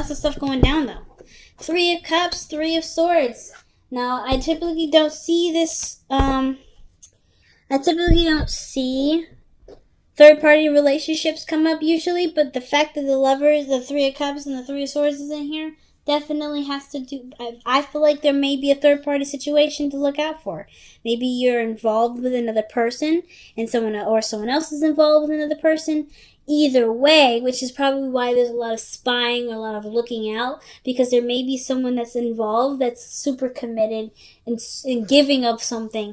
lots of stuff going down, though. 3 of Cups, 3 of Swords. Now, I typically don't see this, I typically don't see third-party relationships come up usually, but the fact that the Lovers, the 3 of Cups, and the 3 of Swords is in here definitely has to do. I feel like there may be a third-party situation to look out for. Maybe you're involved with another person, and someone else is involved with another person. Either way, which is probably why there's a lot of spying or a lot of looking out, because there may be someone that's involved that's super committed and giving of something,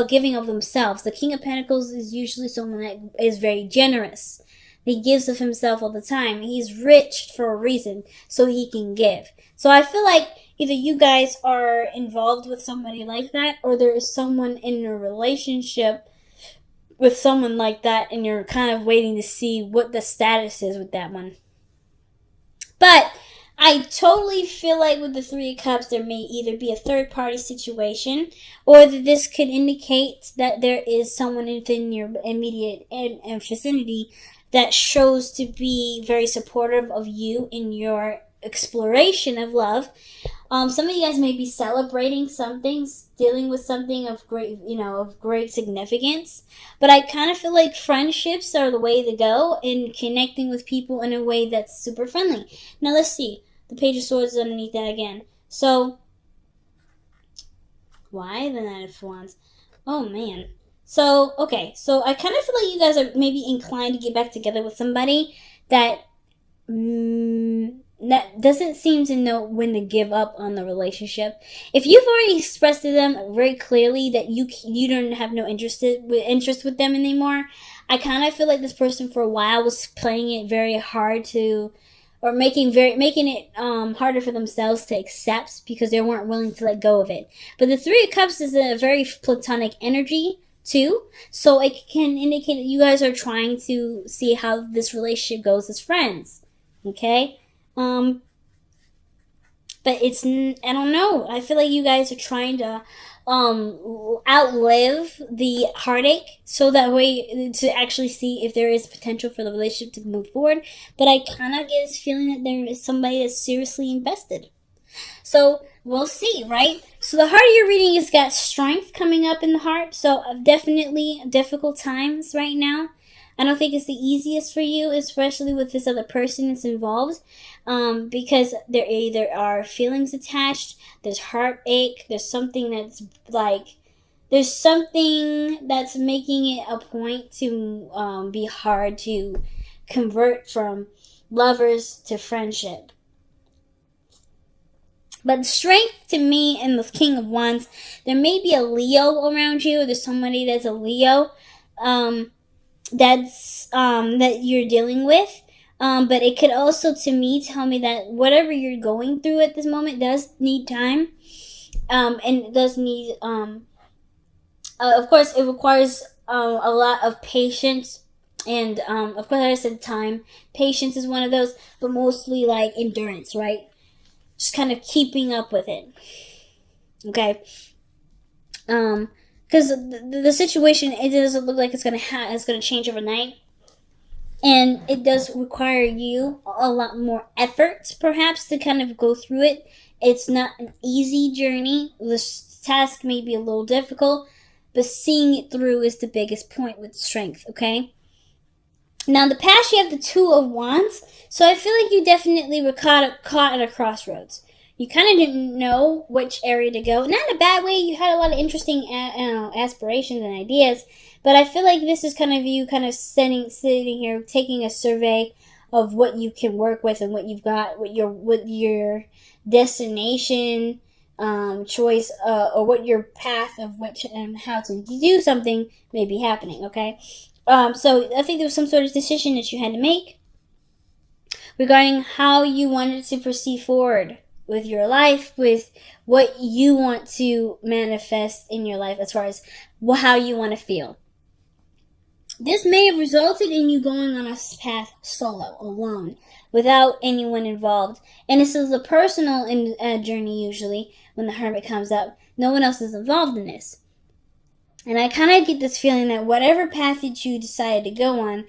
giving of themselves. The King of Pentacles is usually someone that is very generous. He gives of himself all the time. He's rich for a reason, so he can give. So I feel like either you guys are involved with somebody like that, or there is someone in a relationship with someone like that, and you're kind of waiting to see what the status is with that one. But I totally feel like with the 3 of Cups, there may either be a third-party situation, or that this could indicate that there is someone within your immediate vicinity that shows to be very supportive of you in your exploration of love. Some of you guys may be celebrating something, dealing with something of great significance. But I kind of feel like friendships are the way to go, in connecting with people in a way that's super friendly. Now let's see. The Page of Swords is underneath that again. So, why the Knight of Wands? Oh man. So, okay. So I kind of feel like you guys are maybe inclined to get back together with somebody that that doesn't seem to know when to give up on the relationship. If you've already expressed to them very clearly that you don't have no interest with them anymore, I kind of feel like this person for a while was playing it very hard to, or making it harder for themselves to accept, because they weren't willing to let go of it. But the 3 of Cups is a very platonic energy too, so it can indicate that you guys are trying to see how this relationship goes as friends. Okay. But I don't know. I feel like you guys are trying to outlive the heartache, so that way to actually see if there is potential for the relationship to move forward. But I kind of get this feeling that there is somebody that's seriously invested. So we'll see, right? So the heart of your reading has got strength coming up in the heart. So definitely difficult times right now. I don't think it's the easiest for you, especially with this other person that's involved, because there either are feelings attached, there's heartache, there's something that's making it a point to be hard to convert from lovers to friendship. But strength to me in the King of Wands, there may be a Leo around you, or there's somebody that's a Leo, that you're dealing with, but it could also, to me, tell me that whatever you're going through at this moment does need time, and it does need, of course, it requires a lot of patience, and of course, I said time. Patience is one of those, but mostly like endurance, right? Just kind of keeping up with it. Okay. Because the situation, it doesn't look like it's gonna change overnight, and it does require you a lot more effort, perhaps, to kind of go through it. It's not an easy journey. This task may be a little difficult, but seeing it through is the biggest point with strength. Okay. Now, in the past, you have the 2 of Wands, so I feel like you definitely were caught at a crossroads. You kind of didn't know which area to go. Not in a bad way. You had a lot of interesting aspirations and ideas. But I feel like this is kind of you kind of sitting here, taking a survey of what you can work with and what you've got, what your destination choice, or what your path of which and how to do something may be happening, okay? So I think there was some sort of decision that you had to make regarding how you wanted to proceed forward with your life, with what you want to manifest in your life as far as how you want to feel. This may have resulted in you going on a path solo, alone, without anyone involved. And this is a personal journey usually when the Hermit comes up. No one else is involved in this. And I kind of get this feeling that whatever path that you decided to go on,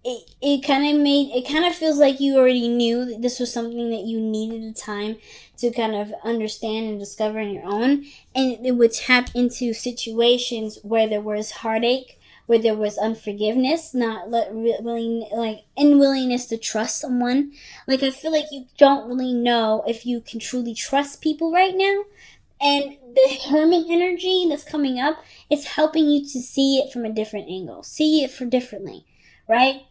it kind of feels like you already knew that this was something that you needed the time to kind of understand and discover on your own, and it would tap into situations where there was heartache, where there was unforgiveness, not willing, like unwillingness to trust someone. Like, I feel like you don't really know if you can truly trust people right now, and the hermit energy that's coming up is helping you to see it from a different angle, see it for differently, right?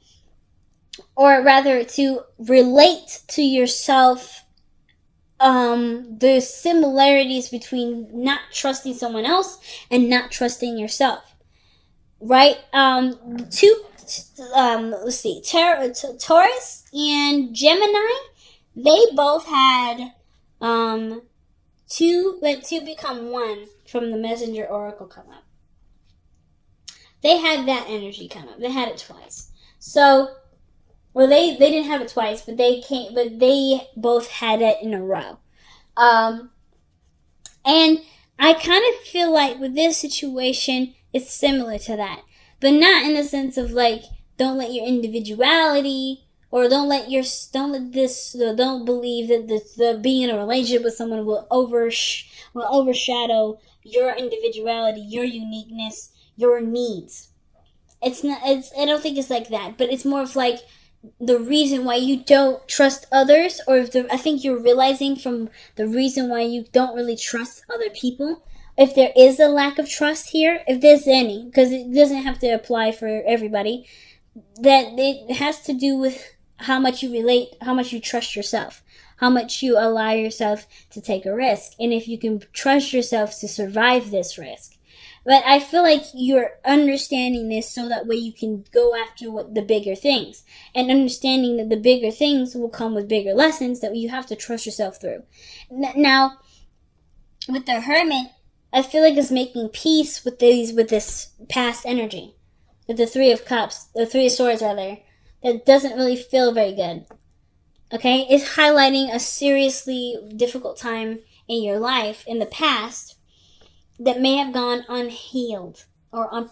Or rather, to relate to yourself, the similarities between not trusting someone else and not trusting yourself, right? Let's see, Taurus and Gemini, they both had two, let two become one from the Messenger Oracle come up. They had that energy come up. They had it twice. So, well, they didn't have it twice, but they both had it in a row. And I kind of feel like with this situation, it's similar to that, but not in the sense of like, don't let your individuality, or don't believe that the being in a relationship with someone will overshadow your individuality, your uniqueness, your needs. It's not. I don't think it's like that, but it's more of like the reason why you don't trust others, or I think you're realizing from the reason why you don't really trust other people. If there is a lack of trust here, if there's any, because it doesn't have to apply for everybody, that it has to do with how much you relate, how much you trust yourself, how much you allow yourself to take a risk, and if you can trust yourself to survive this risk. But I feel like you're understanding this so that way you can go after the bigger things, and understanding that the bigger things will come with bigger lessons that you have to trust yourself through. Now, with the Hermit, I feel like it's making peace with this past energy, with the Three of Cups, the Three of Swords rather, that doesn't really feel very good. Okay, it's highlighting a seriously difficult time in your life in the past that may have gone unhealed, or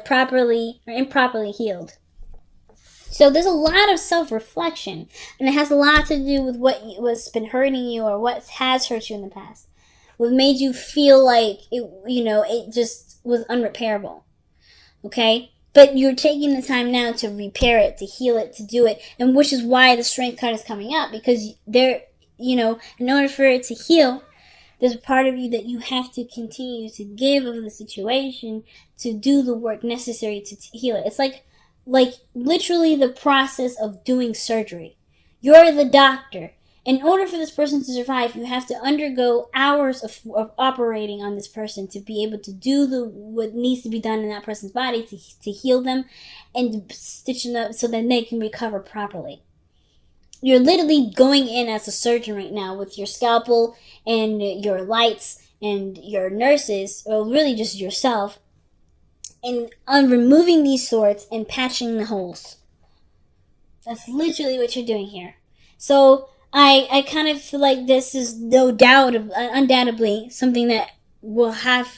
properly or improperly healed. So there's a lot of self-reflection, and it has a lot to do with what's been hurting you, or what has hurt you in the past, what made you feel like it just was unrepairable. Okay, but you're taking the time now to repair it, to heal it, to do it, and which is why the Strength card is coming up, because in order for it to heal, there's a part of you that you have to continue to give of the situation, to do the work necessary to heal it. It's like literally the process of doing surgery. You're the doctor. In order for this person to survive, you have to undergo hours of operating on this person to be able to do what needs to be done in that person's body to heal them and stitch them up so that they can recover properly. You're literally going in as a surgeon right now with your scalpel and your lights and your nurses, or really just yourself, and removing these swords and patching the holes. That's literally what you're doing here. So I kind of feel like this is no doubt, undoubtedly, something that will have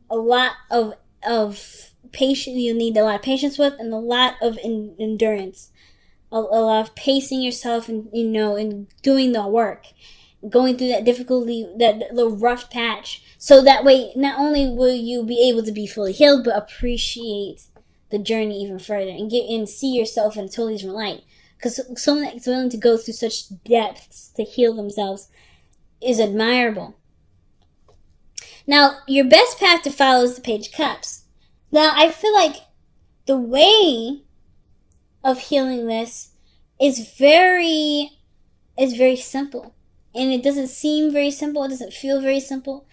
a lot of patience. You'll need a lot of patience with, and a lot of endurance. A lot of pacing yourself, and and doing the work, going through that difficulty, that little rough patch, so that way not only will you be able to be fully healed, but appreciate the journey even further, and see yourself in a totally different light. Because someone that's willing to go through such depths to heal themselves is admirable. Now, your best path to follow is the Page of Cups. Now, I feel like the way of healing this is very simple, and it doesn't seem very simple, it doesn't feel very simple,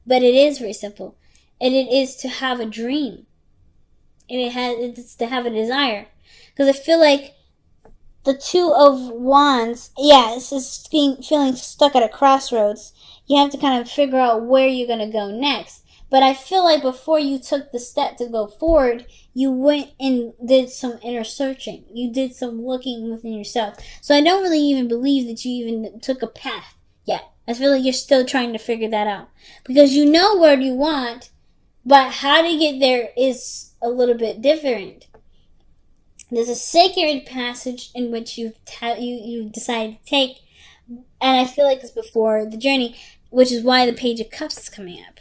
but it is very simple, and it is to have a dream, and it's to have a desire. Because I feel like the Two of Wands, it's just feeling stuck at a crossroads. You have to kind of figure out where you're going to go next. But I feel like before you took the step to go forward, you went and did some inner searching. You did some looking within yourself. So I don't really even believe that you even took a path yet. I feel like you're still trying to figure that out. Because you know where you want, but how to get there is a little bit different. There's a sacred passage in which you decide to take, and I feel like this before the journey, which is why the Page of Cups is coming up.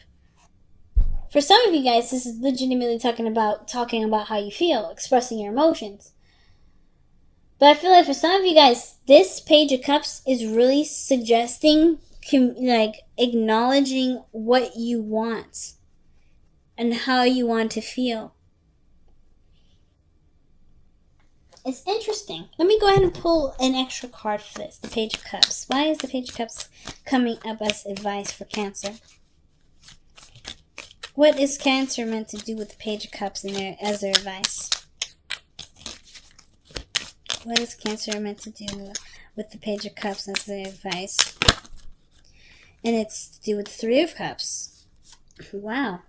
For some of you guys, this is legitimately talking about how you feel, expressing your emotions. But I feel like for some of you guys, this Page of Cups is really suggesting, like, acknowledging what you want and how you want to feel. It's interesting. Let me go ahead and pull an extra card for this, the Page of Cups. Why is the Page of Cups coming up as advice for Cancer? What is Cancer meant to do with the Page of Cups as their advice? What is Cancer meant to do with the Page of Cups as their advice? And it's to do with the Three of Cups. Wow.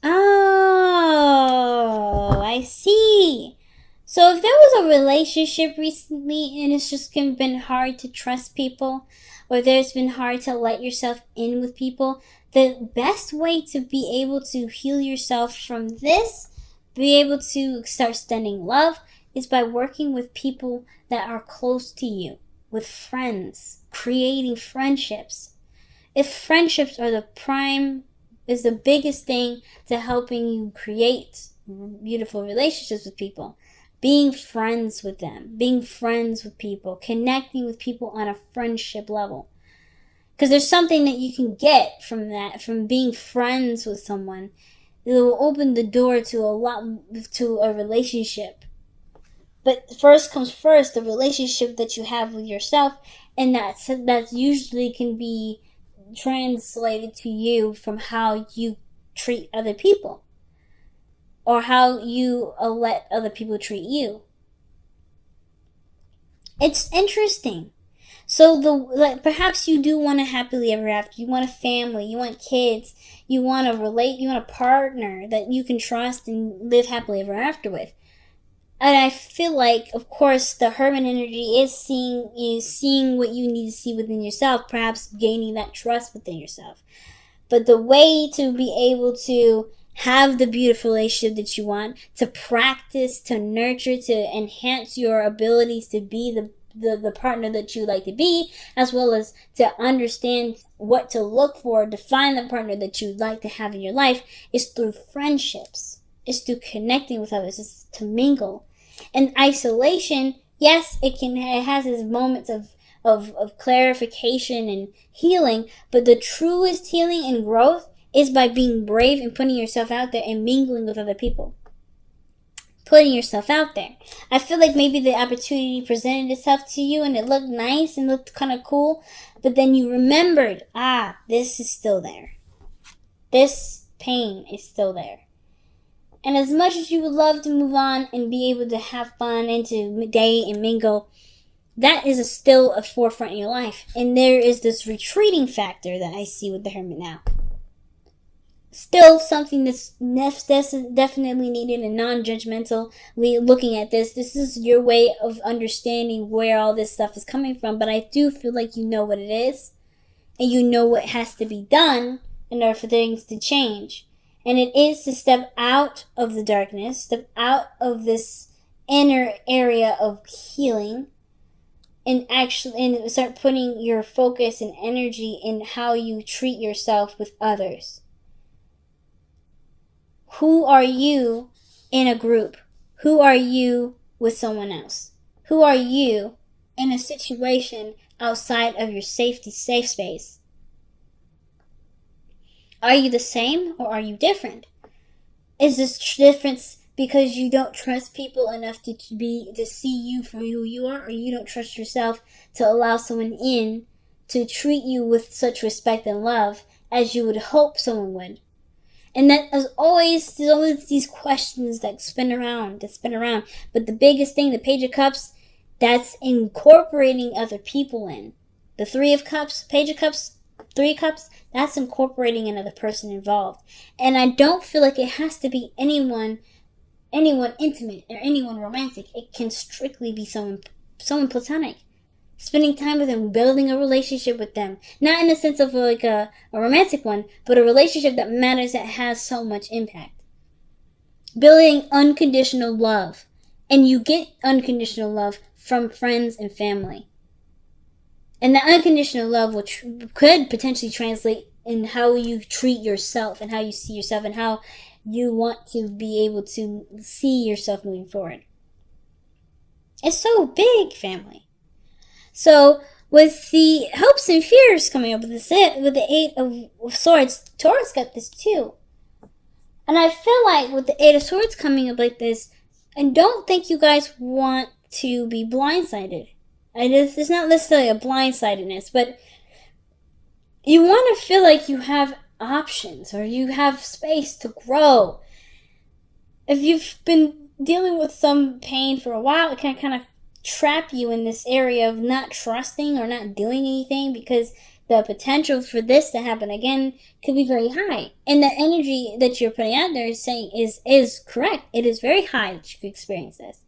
Oh, I see. So if there was a relationship recently and it's just been hard to trust people, or there's been hard to let yourself in with people, the best way to be able to heal yourself from this, be able to start sending love, is by working with people that are close to you, with friends, creating friendships. If friendships are is the biggest thing to helping you create beautiful relationships with people. Being friends with them, being friends with people, connecting with people on a friendship level. Because there's something that you can get from that, from being friends with someone. It will open the door to a relationship. But first comes first, the relationship that you have with yourself, and that's usually can be translated to you from how you treat other people, or how you let other people treat you. It's interesting. So perhaps you do want a happily ever after. You want a family. You want kids. You want to relate. You want a partner that you can trust and live happily ever after with. And I feel like, of course, the Hermit energy is seeing what you need to see within yourself, perhaps gaining that trust within yourself. But the way to be able to have the beautiful relationship that you want, to practice, to nurture, to enhance your abilities to be the partner that you like to be, as well as to understand what to look for, to find the partner that you'd like to have in your life, is through friendships. It's through connecting with others. It's to mingle. And isolation, yes, it has its moments of clarification and healing, but the truest healing and growth is by being brave and putting yourself out there and mingling with other people. Putting yourself out there. I feel like maybe the opportunity presented itself to you and it looked nice and looked kind of cool, but then you remembered, this is still there. This pain is still there. And as much as you would love to move on and be able to have fun and to date and mingle, that is still a forefront in your life. And there is this retreating factor that I see with the Hermit now. Still something that's definitely needed and non-judgmental. Looking at this is your way of understanding where all this stuff is coming from. But I do feel like you know what it is. And you know what has to be done in order for things to change. And it is to step out of the darkness, step out of this inner area of healing, and start putting your focus and energy in how you treat yourself with others. Who are you in a group? Who are you with someone else? Who are you in a situation outside of your safe space? Are you the same or are you different? Is this difference because you don't trust people enough to see you for who you are, or you don't trust yourself to allow someone in to treat you with such respect and love as you would hope someone would? And that there's always these questions that spin around. But the biggest thing, the Page of Cups, that's incorporating other people in. The Three of Cups, Page of Cups, Three of Cups, that's incorporating another person involved. And I don't feel like it has to be anyone intimate or anyone romantic. It can strictly be someone platonic. spending time with them, building a relationship with them. Not in the sense of like a romantic one, but a relationship that matters, that has so much impact. Building unconditional love. And you get unconditional love from friends and family. And that unconditional love could potentially translate in how you treat yourself and how you see yourself and how you want to be able to see yourself moving forward. It's so big, family. So with the hopes and fears coming up with the Eight of Swords, Taurus got this too. And I feel like with the Eight of Swords coming up like this, I don't think you guys want to be blindsided. It's not necessarily a blindsidedness, but you want to feel like you have options or you have space to grow. If you've been dealing with some pain for a while, it can kind of trap you in this area of not trusting or not doing anything, because the potential for this to happen again could be very high. And the energy that you're putting out there is saying is correct. It is very high that you could experience this.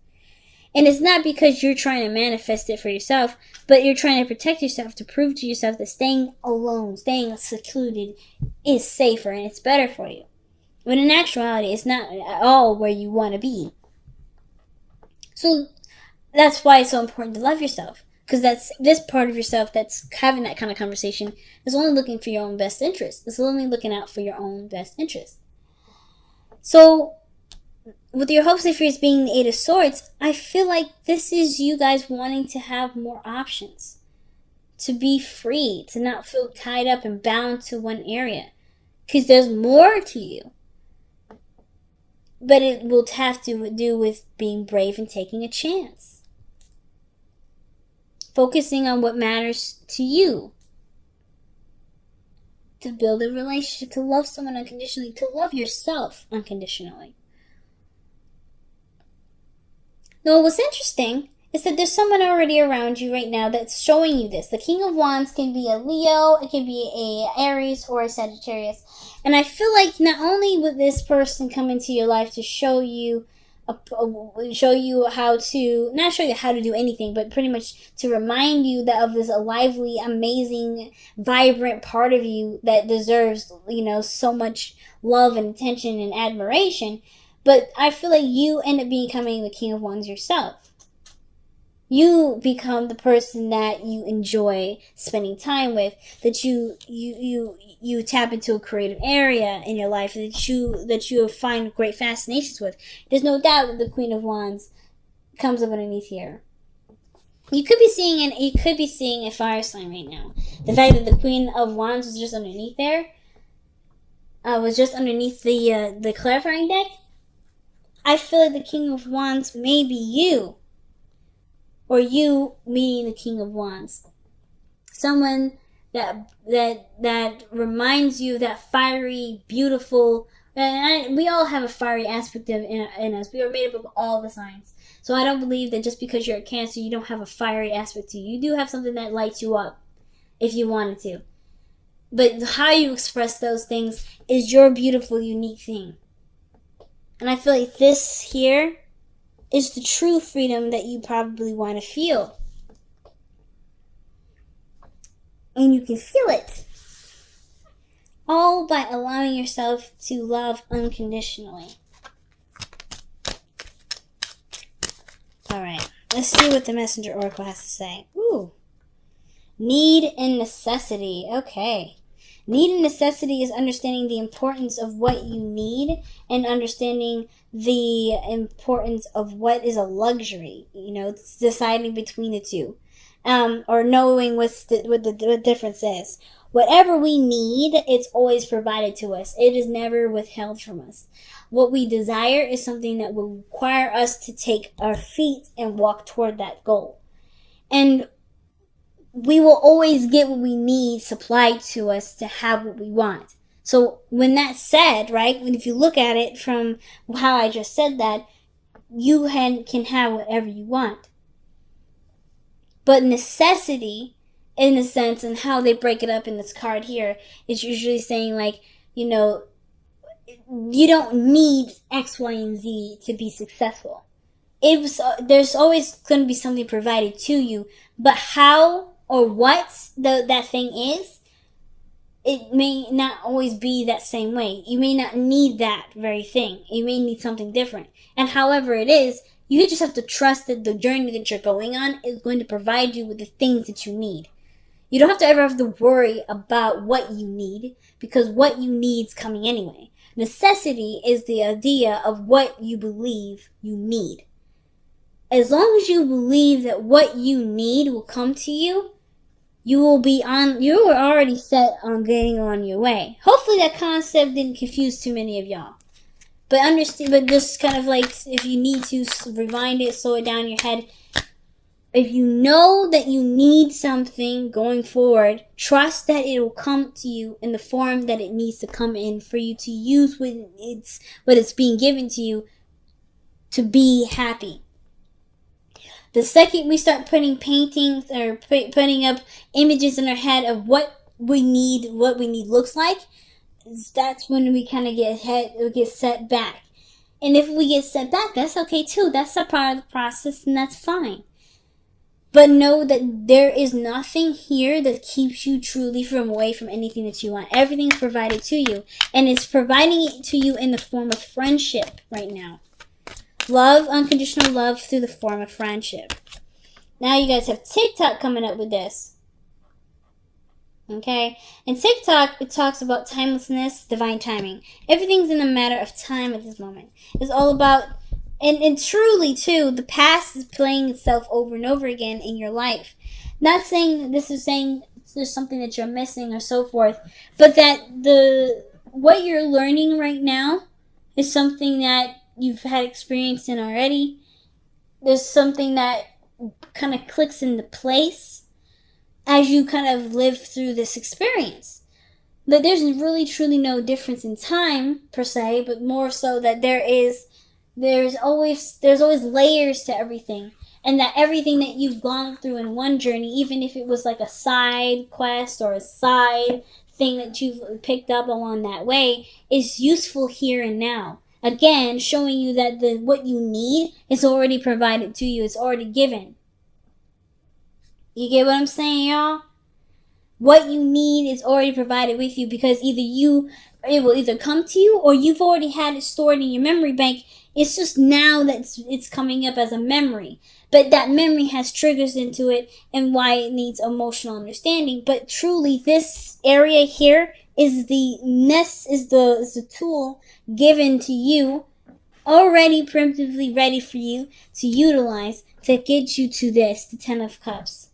And it's not because you're trying to manifest it for yourself, but you're trying to protect yourself, to prove to yourself that staying alone, staying secluded is safer and it's better for you. When in actuality, it's not at all where you want to be. So that's why it's so important to love yourself. Because that's this part of yourself that's having that kind of conversation is only looking for your own best interest. It's only looking out for your own best interest. So with your hopes and fears being the Eight of Swords, I feel like this is you guys wanting to have more options. To be free. To not feel tied up and bound to one area. Because there's more to you. But it will have to do with being brave and taking a chance. Focusing on what matters to you. To build a relationship, to love someone unconditionally, to love yourself unconditionally. Now, what's interesting is that there's someone already around you right now that's showing you this. The King of Wands can be a Leo, it can be a Aries or a Sagittarius. And I feel like not only would this person come into your life to show you how to, not show you how to do anything, but pretty much to remind you that of this lively, amazing, vibrant part of you that deserves, so much love and attention and admiration. But I feel like you end up becoming the King of Wands yourself. You become the person that you enjoy spending time with, that you tap into a creative area in your life that you find great fascinations with. There's no doubt that the Queen of Wands comes up underneath here. You could be seeing a fire sign right now. The fact that the Queen of Wands was just underneath there, was just underneath the clarifying deck. I feel like the King of Wands may be you. Or you meeting the King of Wands. Someone that reminds you of that fiery, beautiful, and we all have a fiery aspect in us. We are made up of all the signs. So I don't believe that just because you're a Cancer, you don't have a fiery aspect to you. You do have something that lights you up if you wanted to. But how you express those things is your beautiful, unique thing. And I feel like this here is the true freedom that you probably want to feel. And you can feel it. All by allowing yourself to love unconditionally. Alright, let's see what the Messenger Oracle has to say. Ooh. Need and necessity. Okay. Need and necessity is understanding the importance of what you need and understanding the importance of what is a luxury. It's deciding between the two. Or knowing what the difference is. Whatever we need, it's always provided to us. It is never withheld from us. What we desire is something that will require us to take our feet and walk toward that goal. And we will always get what we need supplied to us to have what we want. So when that's said, right, if you look at it from how I just said that, you can have whatever you want. But necessity, in a sense, and how they break it up in this card here, is usually saying you don't need X, Y, and Z to be successful. there's always going to be something provided to you, but how or what that thing is, it may not always be that same way. You may not need that very thing. You may need something different. And however it is, you just have to trust that the journey that you're going on is going to provide you with the things that you need. You don't have to ever have to worry about what you need, because what you need is coming anyway. Necessity is the idea of what you believe you need. As long as you believe that what you need will come to you, you are already set on getting on your way. Hopefully that concept didn't confuse too many of y'all. But understand, but just kind of like, if you need to rewind it, slow it down in your head. If you know that you need something going forward, trust that it will come to you in the form that it needs to come in for you to use what it's being given to you to be happy. The second we start putting paintings or putting up images in our head of what we need looks like, that's when we kind of get set back. And if we get set back, that's okay too. That's a part of the process, and that's fine. But know that there is nothing here that keeps you truly away from anything that you want. Everything's provided to you, and it's providing it to you in the form of friendship right now. Love, unconditional love through the form of friendship. Now you guys have TikTok coming up with this. Okay? And TikTok, it talks about timelessness, divine timing. Everything's in a matter of time at this moment. It's all about, and truly too, the past is playing itself over and over again in your life. Not saying this is saying there's something that you're missing or so forth, but that what you're learning right now is something that you've had experience in already. There's something that kind of clicks into place as you kind of live through this experience. But there's really truly no difference in time per se, but more so that there's always layers to everything, and that everything that you've gone through in one journey, even if it was like a side quest or a side thing that you've picked up along that way, is useful here and now. Again, showing you that what you need is already provided to you. It's already given. You get what I'm saying, y'all? What you need is already provided with you, because it will either come to you, or you've already had it stored in your memory bank. It's just now that it's coming up as a memory. But that memory has triggers into it, and why it needs emotional understanding. But truly, this area here is the tool given to you, already primitively ready for you to utilize to get you to the 10 of Cups.